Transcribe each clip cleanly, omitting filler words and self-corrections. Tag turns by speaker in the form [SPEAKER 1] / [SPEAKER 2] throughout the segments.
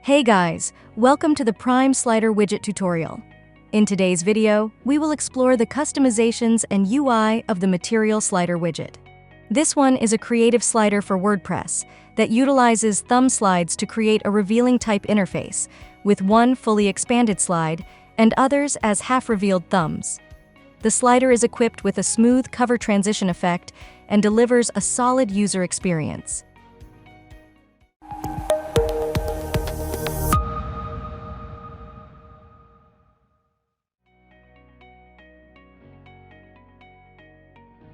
[SPEAKER 1] Hey guys, welcome to the Prime Slider Widget tutorial. In today's video, we will explore the customizations and UI of the Material Slider widget. This one is a creative slider for WordPress that utilizes thumb slides to create a revealing type interface, with one fully expanded slide and others as half-revealed thumbs. The slider is equipped with a smooth cover transition effect and delivers a solid user experience.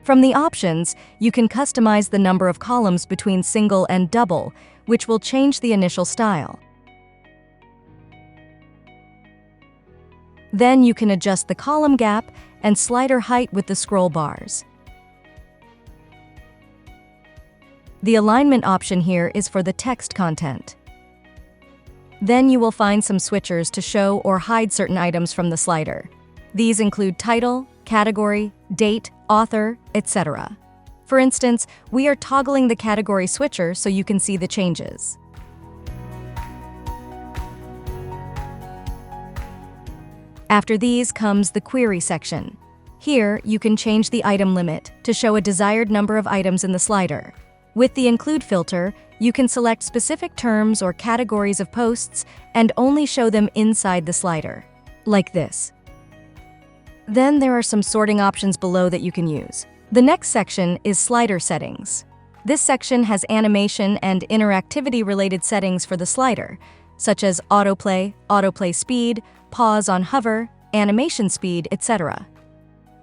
[SPEAKER 1] From the options, you can customize the number of columns between single and double, which will change the initial style. Then you can adjust the column gap and slider height with the scroll bars. The alignment option here is for the text content. Then you will find some switchers to show or hide certain items from the slider. These include title, category, date, author, etc. For instance, we are toggling the category switcher so you can see the changes. After these comes the query section. Here, you can change the item limit to show a desired number of items in the slider. With the include filter, you can select specific terms or categories of posts and only show them inside the slider, like this. Then there are some sorting options below that you can use. The next section is slider settings. This section has animation and interactivity-related settings for the slider, such as autoplay, autoplay speed, pause on hover, animation speed, etc.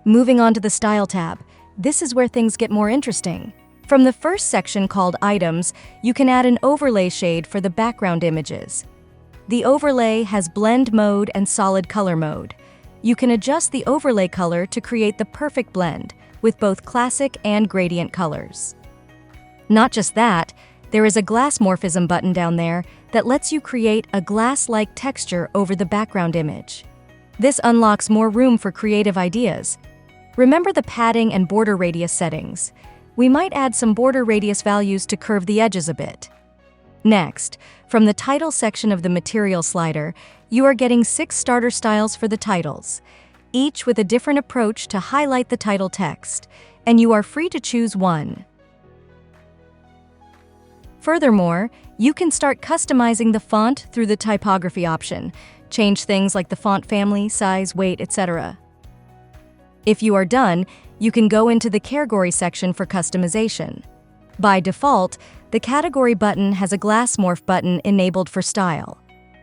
[SPEAKER 1] Moving on to the Style tab, this is where things get more interesting. From the first section called Items, you can add an overlay shade for the background images. The overlay has blend mode and solid color mode. You can adjust the overlay color to create the perfect blend with both classic and gradient colors. Not just that, there is a glass morphism button down there that lets you create a glass-like texture over the background image. This unlocks more room for creative ideas. Remember the padding and border radius settings. We might add some border radius values to curve the edges a bit. Next, from the title section of the Material slider, you are getting 6 starter styles for the titles, each with a different approach to highlight the title text, and you are free to choose one. Furthermore, you can start customizing the font through the typography option, change things like the font family, size, weight, etc. If you are done, you can go into the category section for customization. By default, the category button has a glass morph button enabled for style.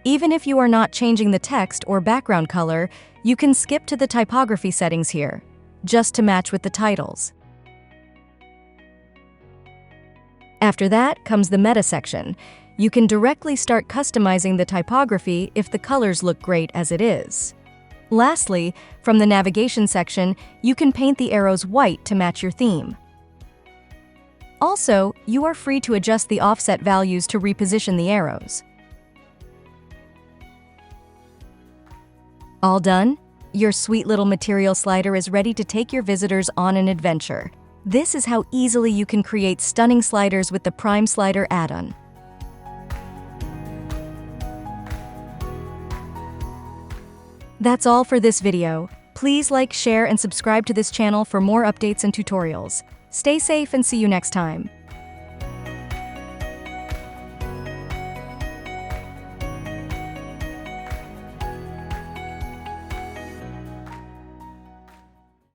[SPEAKER 1] Even if you are not changing the text or background color, you can skip to the typography settings here, just to match with the titles. After that comes the meta section. You can directly start customizing the typography if the colors look great as it is. Lastly, from the navigation section, you can paint the arrows white to match your theme. Also, you are free to adjust the offset values to reposition the arrows. All done? Your sweet little Material slider is ready to take your visitors on an adventure. This is how easily you can create stunning sliders with the Prime Slider add-on. That's all for this video. Please like, share, and subscribe to this channel for more updates and tutorials. Stay safe and see you next time.